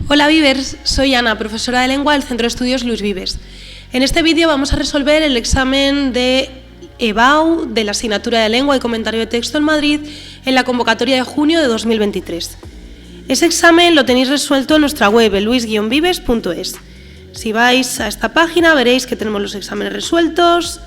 Hola Vivers, soy Ana, profesora de lengua del Centro de Estudios Luis Vives. En este vídeo vamos a resolver el examen de EBAU de la asignatura de Lengua y Comentario de Texto en Madrid en la convocatoria de junio de 2023. Ese examen lo tenéis resuelto en nuestra web, luis-vives.es. Si vais a esta página veréis que tenemos los exámenes resueltos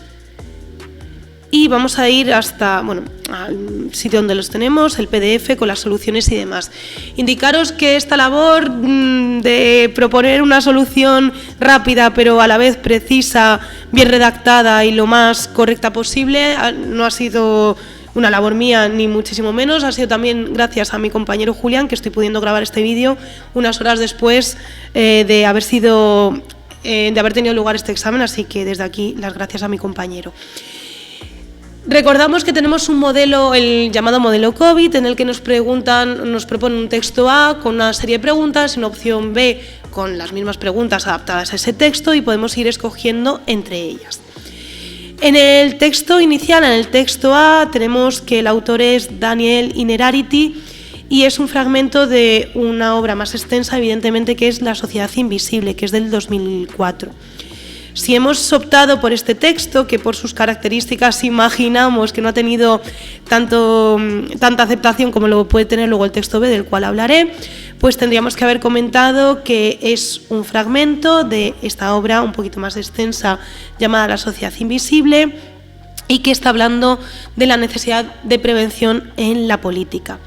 y vamos a ir hasta, al sitio donde los tenemos, el PDF con las soluciones y demás. Indicaros que esta labor de proponer una solución rápida pero a la vez precisa, bien redactada y lo más correcta posible no ha sido una labor mía ni muchísimo menos, ha sido también gracias a mi compañero Julián, que estoy pudiendo grabar este vídeo unas horas después de haber tenido lugar este examen, así que desde aquí las gracias a mi compañero. Recordamos que tenemos un modelo, el llamado modelo COVID, en el que nos proponen un texto A con una serie de preguntas, una opción B con las mismas preguntas adaptadas a ese texto y podemos ir escogiendo entre ellas. En el texto inicial, en el texto A, tenemos que el autor es Daniel Innerarity y es un fragmento de una obra más extensa, evidentemente, que es La sociedad invisible, que es del 2004. Si hemos optado por este texto, que por sus características imaginamos que no ha tenido tanta aceptación como lo puede tener luego el texto B, del cual hablaré, pues tendríamos que haber comentado que es un fragmento de esta obra un poquito más extensa llamada La sociedad invisible y que está hablando de la necesidad de prevención en la política.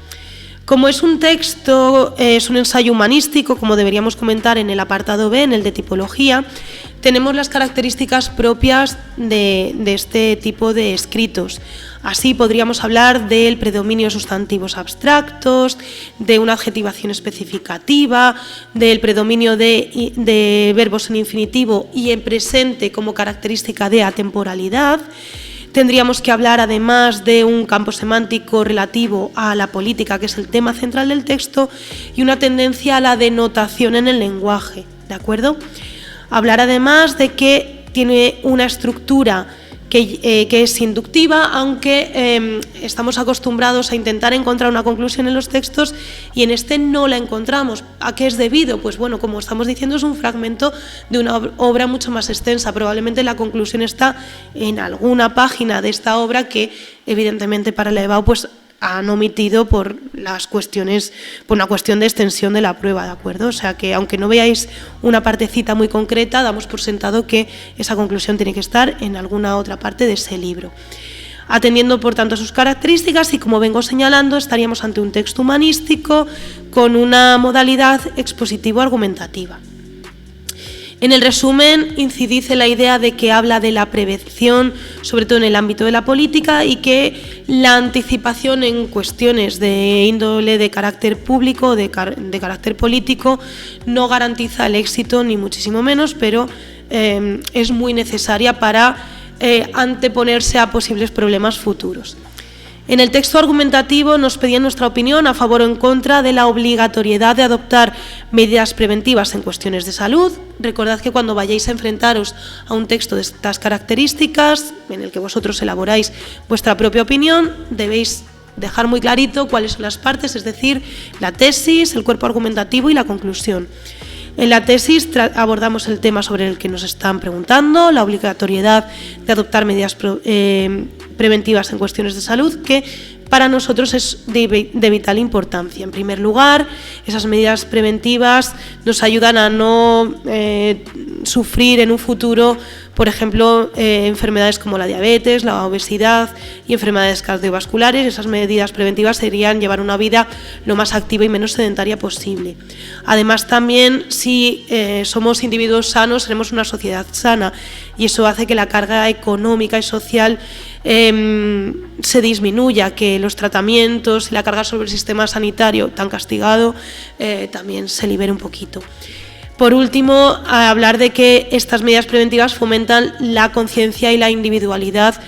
Como es un texto, es un ensayo humanístico, como deberíamos comentar en el apartado B, en el de tipología, tenemos las características propias de este tipo de escritos. Así podríamos hablar del predominio de sustantivos abstractos, de una adjetivación especificativa, del predominio de verbos en infinitivo y en presente como característica de atemporalidad. Tendríamos que hablar además de un campo semántico relativo a la política, que es el tema central del texto, y una tendencia a la denotación en el lenguaje, ¿de acuerdo? Hablar además de que tiene una estructura que es inductiva, aunque estamos acostumbrados a intentar encontrar una conclusión en los textos y en este no la encontramos. ¿A qué es debido? Pues bueno, como estamos diciendo, es un fragmento de una obra mucho más extensa. Probablemente la conclusión está en alguna página de esta obra que, evidentemente, para la EBAU pues han omitido por una cuestión de extensión de la prueba, ¿de acuerdo? O sea que, aunque no veáis una partecita muy concreta, damos por sentado que esa conclusión tiene que estar en alguna otra parte de ese libro. Atendiendo, por tanto, a sus características y, como vengo señalando, estaríamos ante un texto humanístico con una modalidad expositivo-argumentativa. En el resumen, incidid en la idea de que habla de la prevención, sobre todo en el ámbito de la política, y que la anticipación en cuestiones de índole de carácter público, de carácter político, no garantiza el éxito, ni muchísimo menos, pero es muy necesaria para anteponerse a posibles problemas futuros. En el texto argumentativo nos pedían nuestra opinión a favor o en contra de la obligatoriedad de adoptar medidas preventivas en cuestiones de salud. Recordad que cuando vayáis a enfrentaros a un texto de estas características, en el que vosotros elaboráis vuestra propia opinión, debéis dejar muy clarito cuáles son las partes, es decir, la tesis, el cuerpo argumentativo y la conclusión. En la tesis abordamos el tema sobre el que nos están preguntando, la obligatoriedad de adoptar medidas preventivas en cuestiones de salud, que para nosotros es de vital importancia. En primer lugar, esas medidas preventivas nos ayudan a no sufrir en un futuro, por ejemplo, enfermedades como la diabetes, la obesidad y enfermedades cardiovasculares. Esas medidas preventivas serían llevar una vida lo más activa y menos sedentaria posible. Además, también, si somos individuos sanos, seremos una sociedad sana, y eso hace que la carga económica y social se disminuya, que los tratamientos y la carga sobre el sistema sanitario tan castigado también se libere un poquito. Por último, a hablar de que estas medidas preventivas fomentan la conciencia y la individualidad,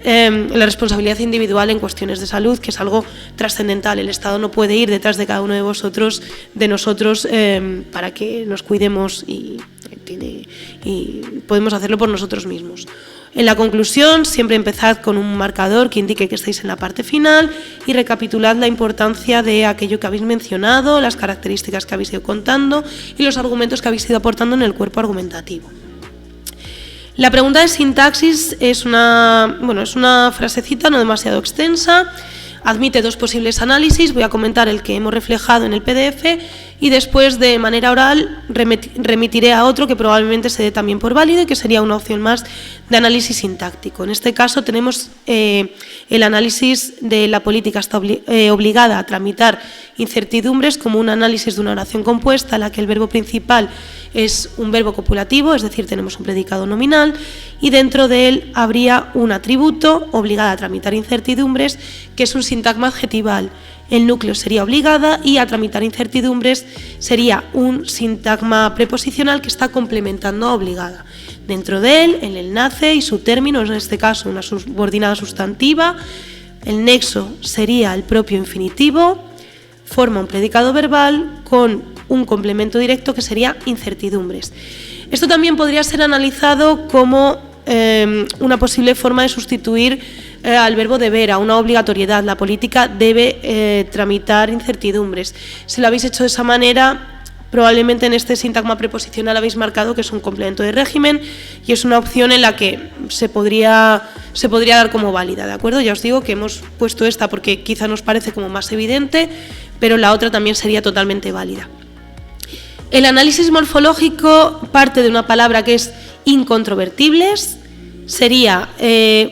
la responsabilidad individual en cuestiones de salud, que es algo trascendental. El Estado no puede ir detrás de cada uno de nosotros, para que nos cuidemos y podemos hacerlo por nosotros mismos. En la conclusión, siempre empezad con un marcador que indique que estáis en la parte final y recapitulad la importancia de aquello que habéis mencionado, las características que habéis ido contando y los argumentos que habéis ido aportando en el cuerpo argumentativo. La pregunta de sintaxis es una frasecita no demasiado extensa. Admite dos posibles análisis, voy a comentar el que hemos reflejado en el PDF y después de manera oral remitiré a otro que probablemente se dé también por válido y que sería una opción más de análisis sintáctico. En este caso tenemos el análisis de la política está obligada a tramitar incertidumbres como un análisis de una oración compuesta en la que el verbo principal es un verbo copulativo, es decir, tenemos un predicado nominal y dentro de él habría un atributo obligada a tramitar incertidumbres que es un sintagma adjetival. El núcleo sería obligada y a tramitar incertidumbres sería un sintagma preposicional que está complementando a obligada. Dentro de él, en el nace y su término, en este caso una subordinada sustantiva, el nexo sería el propio infinitivo, forma un predicado verbal con un complemento directo que sería incertidumbres. Esto también podría ser analizado como una posible forma de sustituir al verbo deber, a una obligatoriedad. La política debe tramitar incertidumbres. Si lo habéis hecho de esa manera, probablemente en este sintagma preposicional habéis marcado que es un complemento de régimen y es una opción en la que se podría dar como válida, ¿de acuerdo? Ya os digo que hemos puesto esta porque quizá nos parece como más evidente, pero la otra también sería totalmente válida. El análisis morfológico parte de una palabra que es incontrovertibles, sería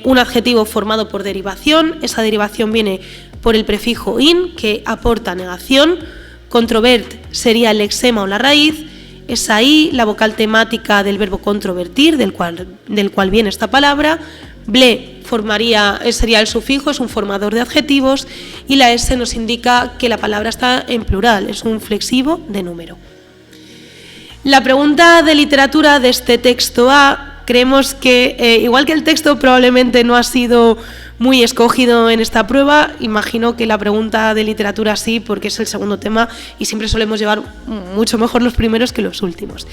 un adjetivo formado por derivación, esa derivación viene por el prefijo in que aporta negación, controvert sería el lexema o la raíz, es ahí la vocal temática del verbo controvertir, del cual viene esta palabra, ble sería el sufijo, es un formador de adjetivos y la S nos indica que la palabra está en plural, es un flexivo de número. La pregunta de literatura de este texto A, creemos que, igual que el texto probablemente no ha sido muy escogido en esta prueba, imagino que la pregunta de literatura sí, porque es el segundo tema y siempre solemos llevar mucho mejor los primeros que los últimos.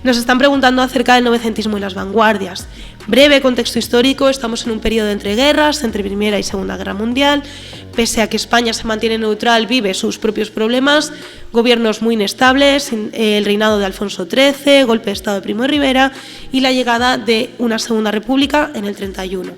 Nos están preguntando acerca del novecentismo y las vanguardias. Breve contexto histórico, estamos en un periodo de entreguerras, entre Primera y Segunda Guerra Mundial. Pese a que España se mantiene neutral, vive sus propios problemas, gobiernos muy inestables, el reinado de Alfonso XIII, golpe de Estado de Primo de Rivera y la llegada de una Segunda República en el 31.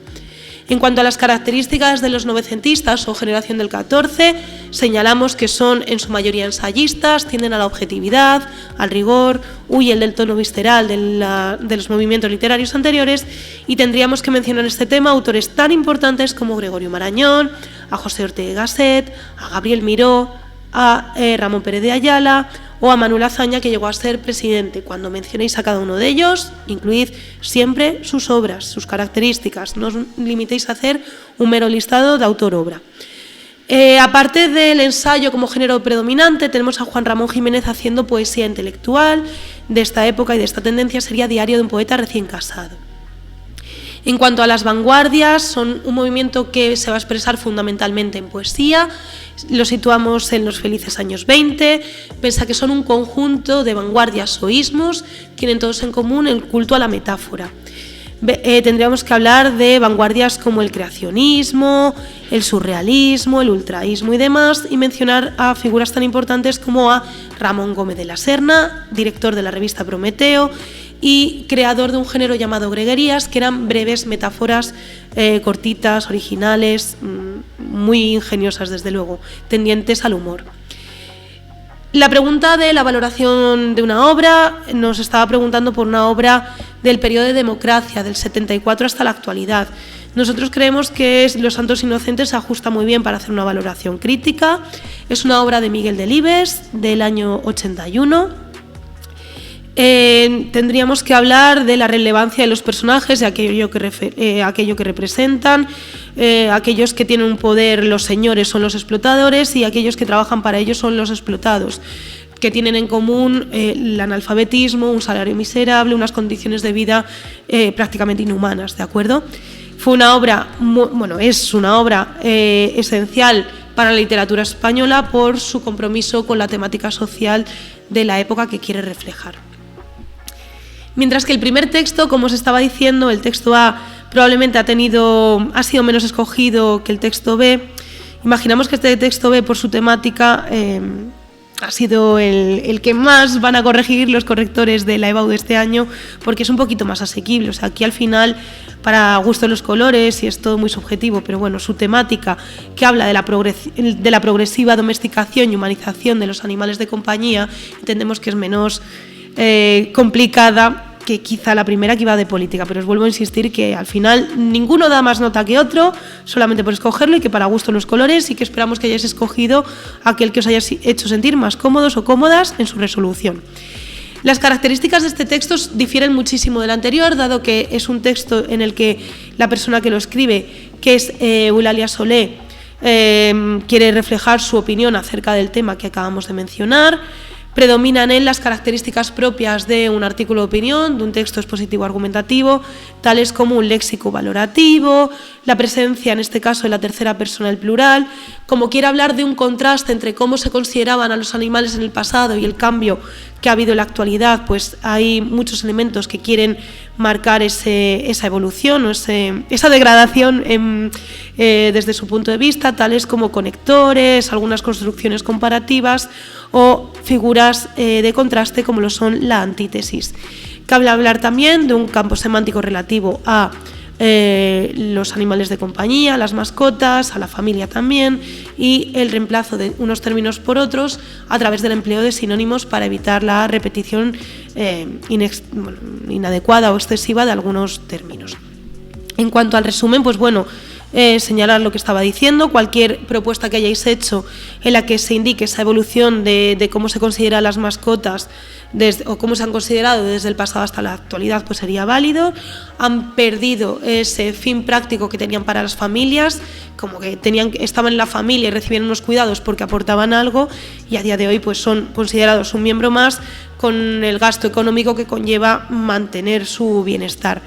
En cuanto a las características de los novecentistas o generación del 14, señalamos que son en su mayoría ensayistas, tienden a la objetividad, al rigor, huyen del tono visceral de los movimientos literarios anteriores y tendríamos que mencionar en este tema autores tan importantes como Gregorio Marañón, a José Ortega y Gasset, a Gabriel Miró, a Ramón Pérez de Ayala o a Manuel Azaña, que llegó a ser presidente. Cuando mencionéis a cada uno de ellos, incluid siempre sus obras, sus características, no os limitéis a hacer un mero listado de autor-obra. Aparte del ensayo como género predominante, tenemos a Juan Ramón Jiménez haciendo poesía intelectual. De esta época y de esta tendencia sería Diario de un poeta recién casado. En cuanto a las vanguardias, son un movimiento que se va a expresar fundamentalmente en poesía, lo situamos en los felices años 20, piensa que son un conjunto de vanguardias o ismos, tienen todos en común el culto a la metáfora. Tendríamos que hablar de vanguardias como el creacionismo, el surrealismo, el ultraísmo y demás, y mencionar a figuras tan importantes como a Ramón Gómez de la Serna, director de la revista Prometeo, y creador de un género llamado greguerías, que eran breves metáforas cortitas, originales, muy ingeniosas desde luego, tendientes al humor. La pregunta de la valoración de una obra nos estaba preguntando por una obra del periodo de democracia, del 74 hasta la actualidad. Nosotros creemos que Los Santos Inocentes se ajusta muy bien para hacer una valoración crítica. Es una obra de Miguel Delibes del año 81. Tendríamos que hablar de la relevancia de los personajes, de aquello que representan, aquellos que tienen un poder, los señores son los explotadores y aquellos que trabajan para ellos son los explotados, que tienen en común el analfabetismo, un salario miserable, unas condiciones de vida prácticamente inhumanas, ¿de acuerdo? Fue una obra, es una obra esencial para la literatura española por su compromiso con la temática social de la época que quiere reflejar. Mientras que el primer texto, como os estaba diciendo, el texto A, probablemente ha sido menos escogido que el texto B. Imaginamos que este texto B, por su temática, ha sido el que más van a corregir los correctores de la EBAU de este año, porque es un poquito más asequible. O sea, aquí al final, para gusto de los colores, y es todo muy subjetivo, pero bueno, su temática, que habla de la progresiva domesticación y humanización de los animales de compañía, entendemos que es menos complicada que quizá la primera, que iba de política, pero os vuelvo a insistir que al final ninguno da más nota que otro, solamente por escogerlo, y que para gusto los colores, y que esperamos que hayáis escogido aquel que os haya hecho sentir más cómodos o cómodas en su resolución. Las características de este texto difieren muchísimo del anterior, dado que es un texto en el que la persona que lo escribe, que es Eulalia Solé, quiere reflejar su opinión acerca del tema que acabamos de mencionar. Predominan en él las características propias de un artículo de opinión, de un texto expositivo argumentativo, tales como un léxico valorativo, la presencia, en este caso, de la tercera persona del plural. Como quiere hablar de un contraste entre cómo se consideraban a los animales en el pasado y el cambio que ha habido en la actualidad, pues hay muchos elementos que quieren marcar esa evolución o esa degradación desde su punto de vista, tales como conectores, algunas construcciones comparativas o figuras de contraste como lo son la antítesis. Cabe hablar también de un campo semántico relativo a los animales de compañía, las mascotas, a la familia también, y el reemplazo de unos términos por otros a través del empleo de sinónimos para evitar la repetición inadecuada o excesiva de algunos términos. En cuanto al resumen, pues bueno, señalar lo que estaba diciendo, cualquier propuesta que hayáis hecho en la que se indique esa evolución de cómo se consideran las mascotas o cómo se han considerado desde el pasado hasta la actualidad, pues sería válido. Han perdido ese fin práctico que tenían para las familias, como que estaban en la familia y recibían unos cuidados porque aportaban algo, y a día de hoy pues son considerados un miembro más con el gasto económico que conlleva mantener su bienestar.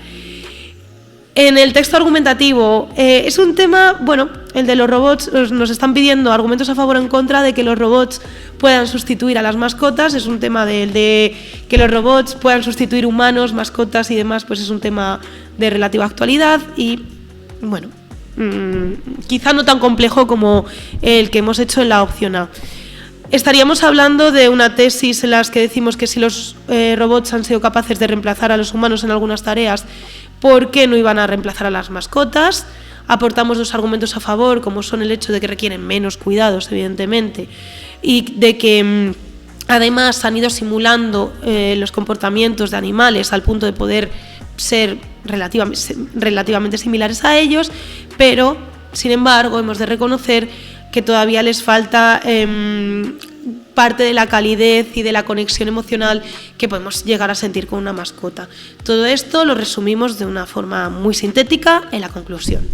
En el texto argumentativo es un tema, bueno, el de los robots. Nos están pidiendo argumentos a favor o en contra de que los robots puedan sustituir a las mascotas. Es un tema de que los robots puedan sustituir humanos, mascotas y demás, pues es un tema de relativa actualidad y, bueno, quizá no tan complejo como el que hemos hecho en la opción A. Estaríamos hablando de una tesis en la que decimos que si los robots han sido capaces de reemplazar a los humanos en algunas tareas, ¿por qué no iban a reemplazar a las mascotas? Aportamos dos argumentos a favor, como son el hecho de que requieren menos cuidados, evidentemente, y de que además han ido simulando los comportamientos de animales al punto de poder ser relativamente similares a ellos, pero, sin embargo, hemos de reconocer que todavía les falta parte de la calidez y de la conexión emocional que podemos llegar a sentir con una mascota. Todo esto lo resumimos de una forma muy sintética en la conclusión.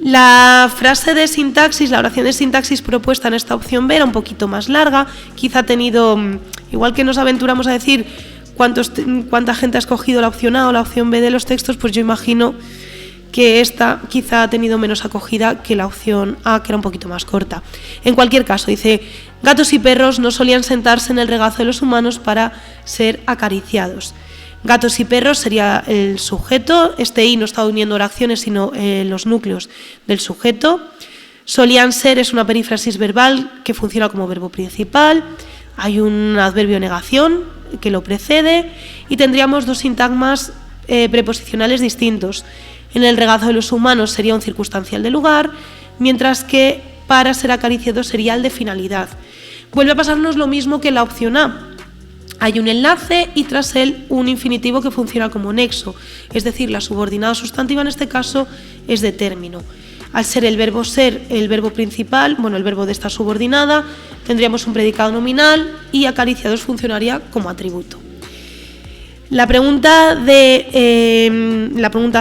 La frase de sintaxis, la oración de sintaxis propuesta en esta opción B era un poquito más larga, quizá ha tenido, igual que nos aventuramos a decir cuánta gente ha escogido la opción A o la opción B de los textos, pues yo imagino que esta quizá ha tenido menos acogida que la opción A, que era un poquito más corta. En cualquier caso, dice: gatos y perros no solían sentarse en el regazo de los humanos para ser acariciados. Gatos y perros sería el sujeto, este I no está uniendo oraciones, sino los núcleos del sujeto. Solían ser es una perífrasis verbal que funciona como verbo principal, hay un adverbio negación que lo precede y tendríamos dos sintagmas preposicionales distintos. En el regazo de los humanos sería un circunstancial de lugar, mientras que para ser acariciado sería el de finalidad. Vuelve a pasarnos lo mismo que en la opción A. Hay un enlace y tras él un infinitivo que funciona como nexo, es decir, la subordinada sustantiva en este caso es de término. Al ser el verbo principal, bueno, el verbo de esta subordinada, tendríamos un predicado nominal y acariciados funcionaría como atributo. La pregunta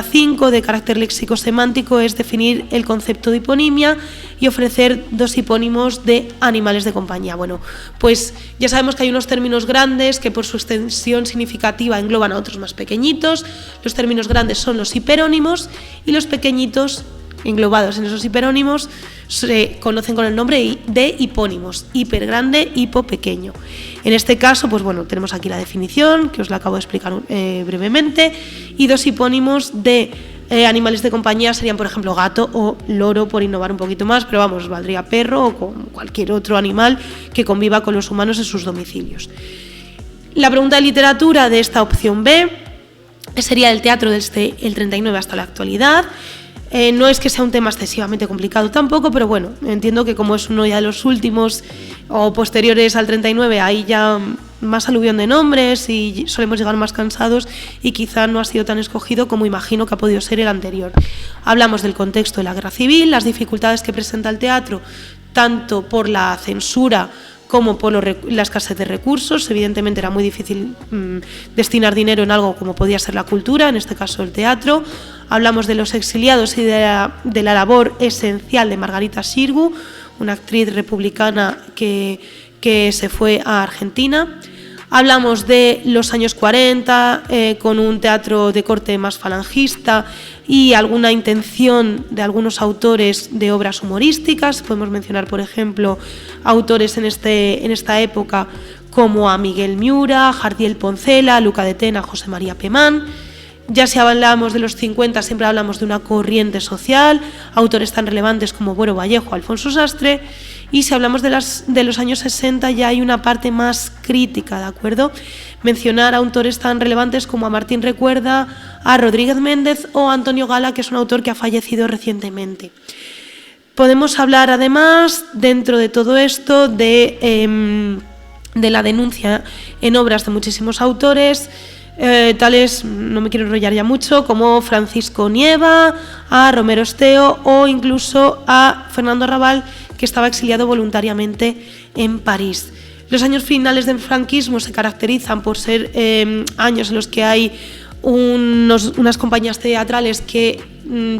5 de carácter léxico-semántico es definir el concepto de hiponimia y ofrecer dos hipónimos de animales de compañía. Bueno, pues ya sabemos que hay unos términos grandes que por su extensión significativa engloban a otros más pequeñitos. Los términos grandes son los hiperónimos y los pequeñitos englobados en esos hiperónimos se conocen con el nombre de hipónimos, hipergrande, hipopequeño. En este caso, pues bueno, tenemos aquí la definición, que os la acabo de explicar brevemente, y dos hipónimos de animales de compañía serían, por ejemplo, gato o loro, por innovar un poquito más, pero vamos, valdría perro o con cualquier otro animal que conviva con los humanos en sus domicilios. La pregunta de literatura de esta opción B sería el teatro desde el 39 hasta la actualidad. No es que sea un tema excesivamente complicado tampoco, pero bueno, entiendo que como es uno ya de los últimos o posteriores al 39, hay ya más aluvión de nombres y solemos llegar más cansados y quizá no ha sido tan escogido como imagino que ha podido ser el anterior. Hablamos del contexto de la guerra civil, las dificultades que presenta el teatro, tanto por la censura como por la escasez de recursos. Evidentemente era muy difícil destinar dinero en algo como podía ser la cultura, en este caso el teatro. Hablamos de los exiliados y de la labor esencial de Margarita Xirgu, una actriz republicana que se fue a Argentina. Hablamos de los años 40, con un teatro de corte más falangista y alguna intención de algunos autores de obras humorísticas. Podemos mencionar, por ejemplo, autores en esta época como a Miguel Miura, Jardiel Poncela, Luca de Tena, José María Pemán. Ya si hablamos de los 50, siempre hablamos de una corriente social, autores tan relevantes como Buero Vallejo, Alfonso Sastre. Y si hablamos de los años 60, ya hay una parte más crítica, ¿de acuerdo? Mencionar a autores tan relevantes como a Martín Recuerda, a Rodríguez Méndez o a Antonio Gala, que es un autor que ha fallecido recientemente. Podemos hablar además, dentro de todo esto, de la denuncia en obras de muchísimos autores, tales, no me quiero enrollar ya mucho, como Francisco Nieva, a Romero Esteo o incluso a Fernando Arrabal, que estaba exiliado voluntariamente en París. Los años finales del franquismo se caracterizan por ser años en los que hay unas compañías teatrales que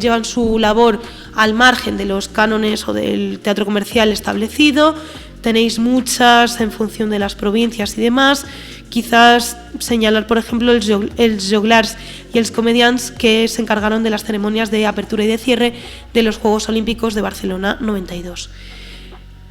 llevan su labor al margen de los cánones o del teatro comercial establecido. Tenéis muchas en función de las provincias y demás. Quizás señalar, por ejemplo, els Joglars y els Comedians, que se encargaron de las ceremonias de apertura y de cierre de los Juegos Olímpicos de Barcelona 92.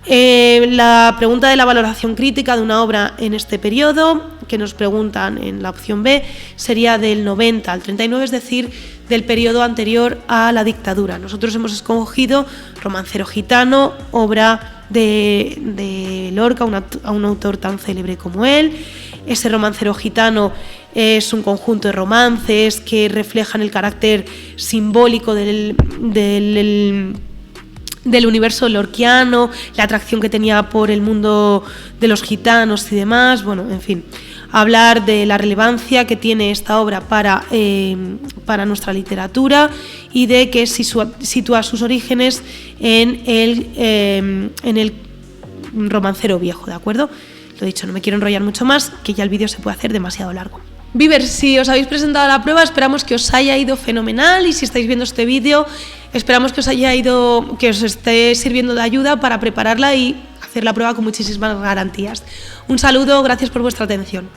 La pregunta de la valoración crítica de una obra en este periodo, que nos preguntan en la opción B, sería del 90 al 39, es decir, del periodo anterior a la dictadura. Nosotros hemos escogido Romancero Gitano, obra de Lorca, a un autor tan célebre como él. Ese Romancero Gitano es un conjunto de romances que reflejan el carácter simbólico del universo lorquiano, la atracción que tenía por el mundo de los gitanos y demás. Bueno, en fin, hablar de la relevancia que tiene esta obra para nuestra literatura y de que sitúa sus orígenes en el romancero viejo, ¿de acuerdo? Lo dicho, no me quiero enrollar mucho más, que ya el vídeo se puede hacer demasiado largo. Vivers, si os habéis presentado a la prueba, esperamos que os haya ido fenomenal, y si estáis viendo este vídeo, esperamos que os esté sirviendo de ayuda para prepararla y hacer la prueba con muchísimas garantías. Un saludo, gracias por vuestra atención.